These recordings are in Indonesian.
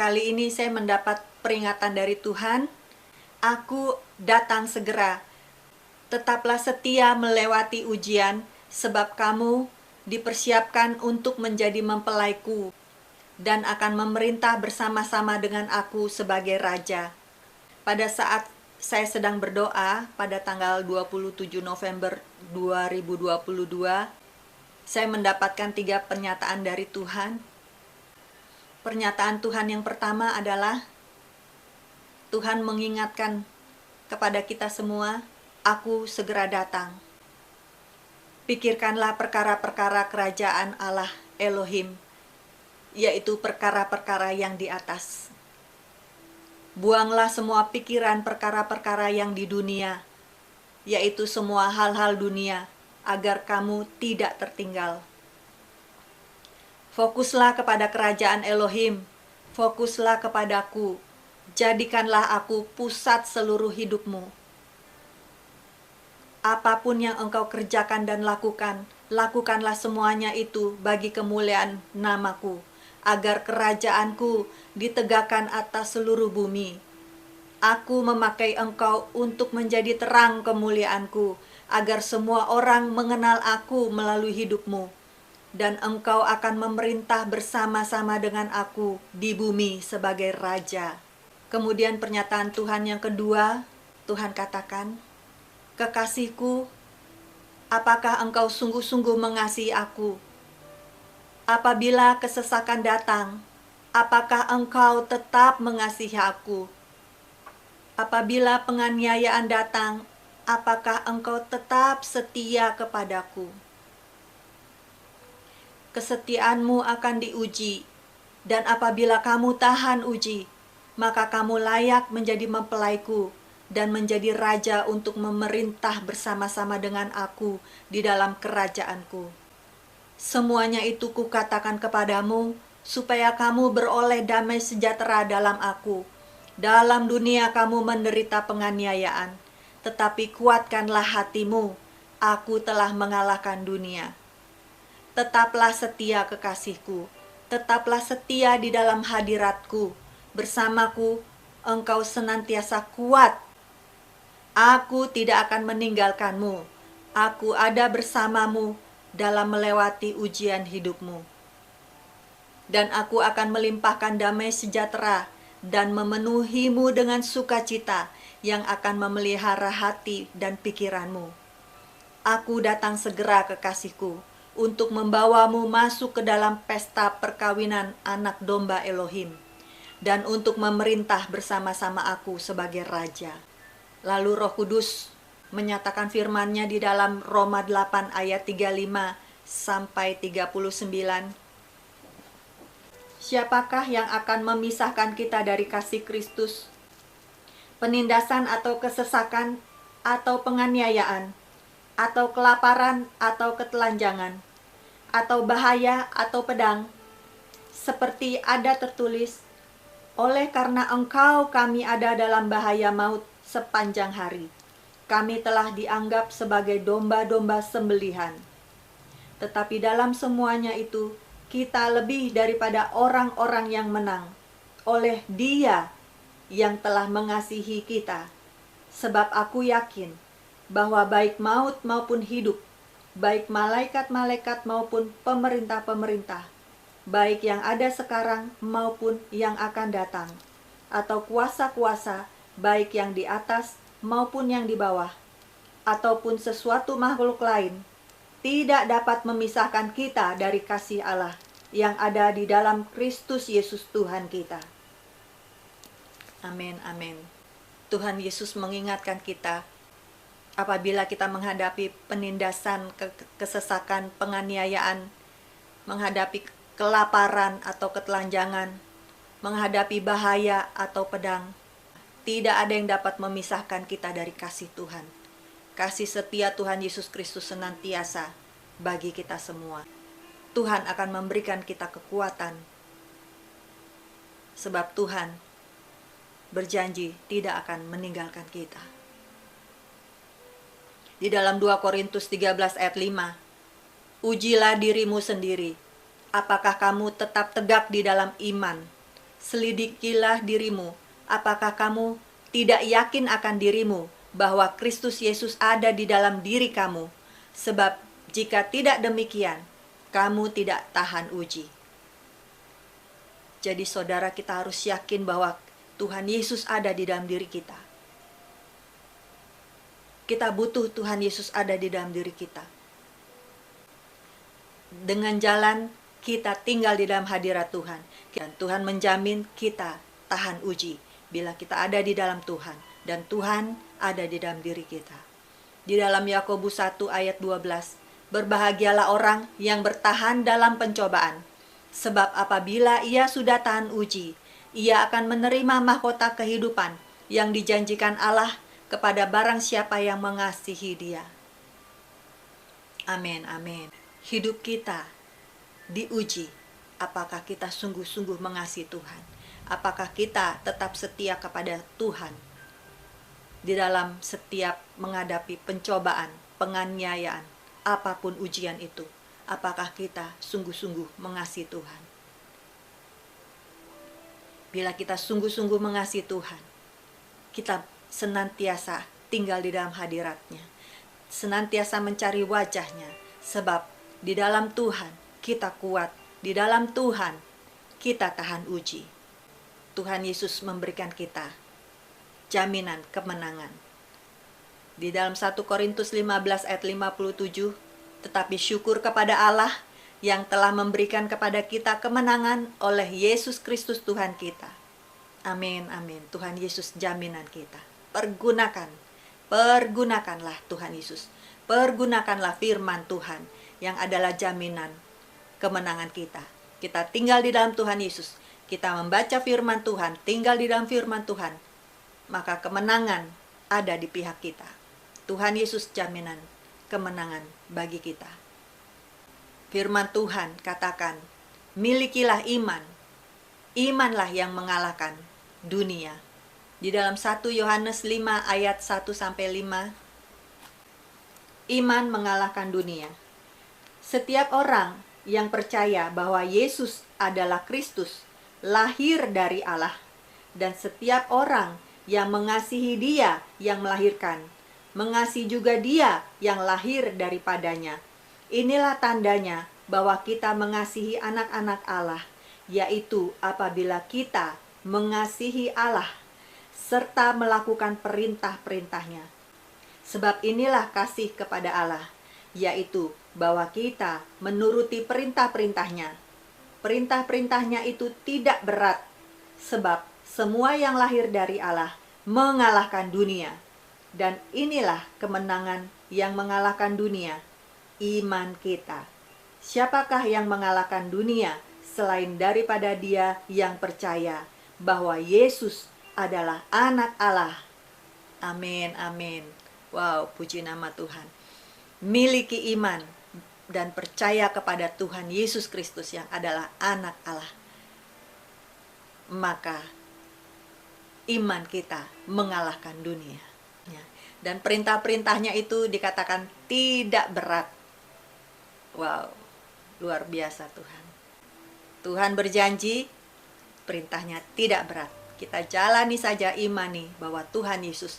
Kali ini saya mendapat peringatan dari Tuhan, aku datang segera. Tetaplah setia melewati ujian, sebab kamu dipersiapkan untuk menjadi mempelaiku dan akan memerintah bersama-sama dengan aku sebagai raja. Pada saat saya sedang berdoa pada tanggal 27 November 2022, saya mendapatkan 3 pernyataan dari Tuhan. Pernyataan Tuhan yang pertama adalah Tuhan mengingatkan kepada kita semua, aku segera datang. Pikirkanlah perkara-perkara kerajaan Allah Elohim, yaitu perkara-perkara yang di atas. Buanglah semua pikiran perkara-perkara yang di dunia, yaitu semua hal-hal dunia, agar kamu tidak tertinggal. Fokuslah kepada kerajaan Elohim, fokuslah kepadaku, jadikanlah aku pusat seluruh hidupmu. Apapun yang engkau kerjakan dan lakukan, lakukanlah semuanya itu bagi kemuliaan namaku, agar kerajaanku ditegakkan atas seluruh bumi. Aku memakai engkau untuk menjadi terang kemuliaanku, agar semua orang mengenal aku melalui hidupmu. Dan engkau akan memerintah bersama-sama dengan aku di bumi sebagai raja. Kemudian pernyataan Tuhan yang kedua, Tuhan katakan, kekasihku, apakah engkau sungguh-sungguh mengasihi aku? Apabila kesesakan datang, apakah engkau tetap mengasihi aku? Apabila penganiayaan datang, apakah engkau tetap setia kepadaku? Kesetiaanmu akan diuji, dan apabila kamu tahan uji, maka kamu layak menjadi mempelaiku dan menjadi raja untuk memerintah bersama-sama dengan aku di dalam kerajaanku. Semuanya itu kukatakan kepadamu, supaya kamu beroleh damai sejahtera dalam aku. Dalam dunia kamu menderita penganiayaan, tetapi kuatkanlah hatimu, aku telah mengalahkan dunia. Tetaplah setia kekasihku, tetaplah setia di dalam hadiratku. Bersamaku, engkau senantiasa kuat. Aku tidak akan meninggalkanmu. Aku ada bersamamu dalam melewati ujian hidupmu. Dan aku akan melimpahkan damai sejahtera dan memenuhimu dengan sukacita yang akan memelihara hati dan pikiranmu. Aku datang segera kekasihku, untuk membawamu masuk ke dalam pesta perkawinan anak domba Elohim, dan untuk memerintah bersama-sama aku sebagai raja. Lalu Roh Kudus menyatakan firman-Nya di dalam Roma 8 ayat 35 sampai 39. Siapakah yang akan memisahkan kita dari kasih Kristus? Penindasan atau kesesakan atau penganiayaan, atau kelaparan atau ketelanjangan, atau bahaya atau pedang, seperti ada tertulis, oleh karena engkau kami ada dalam bahaya maut sepanjang hari. Kami telah dianggap sebagai domba-domba sembelihan. Tetapi dalam semuanya itu, kita lebih daripada orang-orang yang menang, oleh Dia yang telah mengasihi kita. Sebab aku yakin bahwa baik maut maupun hidup, baik malaikat-malaikat maupun pemerintah-pemerintah, baik yang ada sekarang maupun yang akan datang, atau kuasa-kuasa, baik yang di atas maupun yang di bawah, ataupun sesuatu makhluk lain, tidak dapat memisahkan kita dari kasih Allah yang ada di dalam Kristus Yesus Tuhan kita. Amin, amin. Tuhan Yesus mengingatkan kita, apabila kita menghadapi penindasan, kesesakan, penganiayaan, menghadapi kelaparan atau ketelanjangan, menghadapi bahaya atau pedang, tidak ada yang dapat memisahkan kita dari kasih Tuhan. Kasih setia Tuhan Yesus Kristus senantiasa bagi kita semua. Tuhan akan memberikan kita kekuatan, sebab Tuhan berjanji tidak akan meninggalkan kita. Di dalam 2 Korintus 13 ayat 5, ujilah dirimu sendiri, apakah kamu tetap tegak di dalam iman. Selidikilah dirimu, apakah kamu tidak yakin akan dirimu bahwa Kristus Yesus ada di dalam diri kamu? Sebab jika tidak demikian, kamu tidak tahan uji. Jadi saudara, kita harus yakin bahwa Tuhan Yesus ada di dalam diri kita. Kita butuh Tuhan Yesus ada di dalam diri kita. Dengan jalan kita tinggal di dalam hadirat Tuhan. Dan Tuhan menjamin kita tahan uji bila kita ada di dalam Tuhan. Dan Tuhan ada di dalam diri kita. Di dalam Yakobus 1 ayat 12, berbahagialah orang yang bertahan dalam pencobaan. Sebab apabila ia sudah tahan uji, ia akan menerima mahkota kehidupan yang dijanjikan Allah kepada barang siapa yang mengasihi Dia. Amin, amin. Hidup kita diuji, apakah kita sungguh-sungguh mengasihi Tuhan? Apakah kita tetap setia kepada Tuhan di dalam setiap menghadapi pencobaan, penganiayaan, apapun ujian itu? Apakah kita sungguh-sungguh mengasihi Tuhan? Bila kita sungguh-sungguh mengasihi Tuhan, kita senantiasa tinggal di dalam hadirat-Nya, senantiasa mencari wajah-Nya, sebab di dalam Tuhan kita kuat, di dalam Tuhan kita tahan uji. Tuhan Yesus memberikan kita jaminan kemenangan. Di dalam 1 Korintus 15 ayat 57, tetapi syukur kepada Allah yang telah memberikan kepada kita kemenangan oleh Yesus Kristus Tuhan kita. Amin, amin. Tuhan Yesus jaminan kita. Pergunakanlah Tuhan Yesus. Pergunakanlah firman Tuhan yang adalah jaminan kemenangan kita. Kita tinggal di dalam Tuhan Yesus. Kita membaca firman Tuhan, tinggal di dalam firman Tuhan. Maka kemenangan ada di pihak kita. Tuhan Yesus jaminan kemenangan bagi kita. Firman Tuhan katakan, milikilah iman. Imanlah yang mengalahkan dunia. Di dalam 1 Yohanes 5 ayat 1-5, iman mengalahkan dunia. Setiap orang yang percaya bahwa Yesus adalah Kristus, lahir dari Allah, dan setiap orang yang mengasihi Dia yang melahirkan, mengasihi juga Dia yang lahir daripadanya. Inilah tandanya bahwa kita mengasihi anak-anak Allah, yaitu apabila kita mengasihi Allah serta melakukan perintah-perintahnya. Sebab inilah kasih kepada Allah, yaitu bahwa kita menuruti perintah-perintahnya. Perintah-perintahnya itu tidak berat, sebab semua yang lahir dari Allah mengalahkan dunia. Dan inilah kemenangan yang mengalahkan dunia, iman kita. Siapakah yang mengalahkan dunia selain daripada Dia yang percaya bahwa Yesus adalah anak Allah? Amin, amin. Wow, puji nama Tuhan. Miliki iman dan percaya kepada Tuhan Yesus Kristus yang adalah anak Allah. Maka iman kita mengalahkan dunia. Dan perintah-perintahnya itu dikatakan tidak berat. Wow, luar biasa Tuhan. Tuhan berjanji perintahnya tidak berat. Kita jalani saja, imani bahwa Tuhan Yesus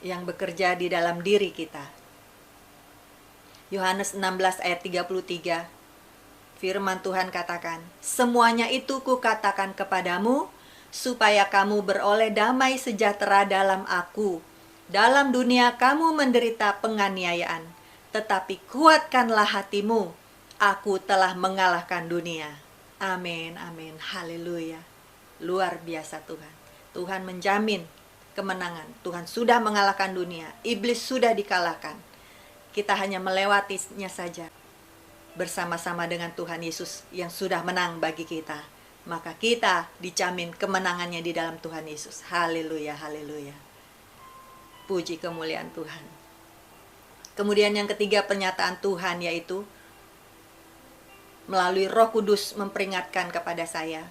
yang bekerja di dalam diri kita. Yohanes 16 ayat 33, firman Tuhan katakan, semuanya itu kukatakan kepadamu, supaya kamu beroleh damai sejahtera dalam aku. Dalam dunia kamu menderita penganiayaan, tetapi kuatkanlah hatimu, aku telah mengalahkan dunia. Amin, amin, haleluya. Luar biasa Tuhan. Tuhan menjamin kemenangan. Tuhan sudah mengalahkan dunia. Iblis sudah dikalahkan. Kita hanya melewatinya saja. Bersama-sama dengan Tuhan Yesus yang sudah menang bagi kita. Maka kita dijamin kemenangannya di dalam Tuhan Yesus. Haleluya, haleluya. Puji kemuliaan Tuhan. Kemudian yang ketiga pernyataan Tuhan yaitu melalui Roh Kudus memperingatkan kepada saya,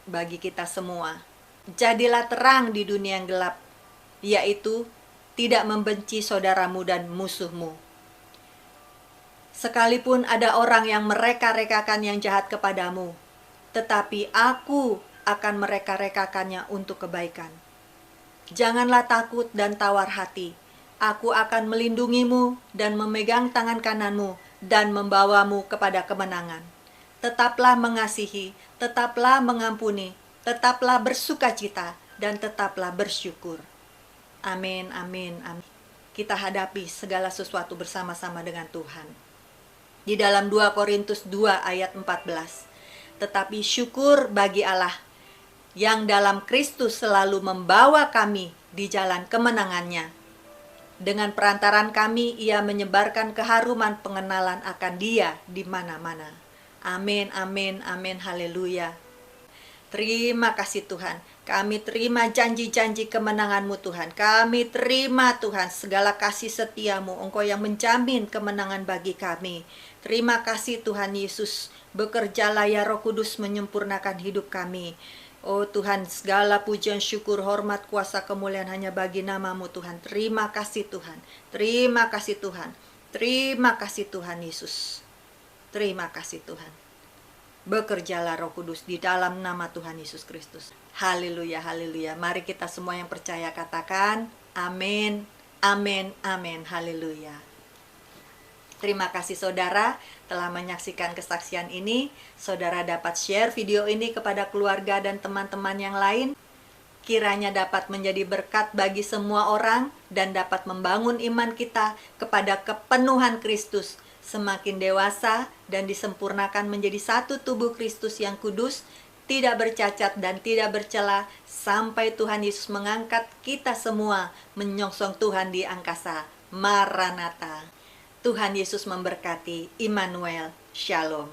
bagi kita semua, jadilah terang di dunia yang gelap, yaitu tidak membenci saudaramu dan musuhmu. Sekalipun ada orang yang mereka-rekakan yang jahat kepadamu, tetapi aku akan mereka-rekakannya untuk kebaikan. Janganlah takut dan tawar hati. Aku akan melindungimu dan memegang tangan kananmu dan membawamu kepada kemenangan. Tetaplah mengasihi, tetaplah mengampuni, tetaplah bersukacita, dan tetaplah bersyukur. Amin, amin, amin. Kita hadapi segala sesuatu bersama-sama dengan Tuhan. Di dalam 2 Korintus 2 ayat 14. Tetapi syukur bagi Allah yang dalam Kristus selalu membawa kami di jalan kemenangannya. Dengan perantaran kami, Ia menyebarkan keharuman pengenalan akan Dia di mana-mana. Amin, amin, amin, haleluya. Terima kasih Tuhan. Kami terima janji-janji kemenangan-Mu Tuhan. Kami terima Tuhan segala kasih setia-Mu. Engkau yang menjamin kemenangan bagi kami. Terima kasih Tuhan Yesus. Bekerjalah ya Roh Kudus menyempurnakan hidup kami. Oh Tuhan, segala pujian, syukur, hormat, kuasa, kemuliaan hanya bagi nama-Mu Tuhan. Terima kasih Tuhan. Terima kasih Tuhan. Terima kasih Tuhan Yesus. Terima kasih Tuhan. Bekerjalah Roh Kudus di dalam nama Tuhan Yesus Kristus. Haleluya, haleluya. Mari kita semua yang percaya katakan amin, amin, amin, haleluya. Terima kasih saudara telah menyaksikan kesaksian ini. Saudara dapat share video ini kepada keluarga dan teman-teman yang lain. Kiranya dapat menjadi berkat bagi semua orang dan dapat membangun iman kita kepada kepenuhan Kristus. Semakin dewasa dan disempurnakan menjadi satu tubuh Kristus yang kudus, tidak bercacat dan tidak bercela, sampai Tuhan Yesus mengangkat kita semua menyongsong Tuhan di angkasa. Maranatha. Tuhan Yesus memberkati. Immanuel. Shalom.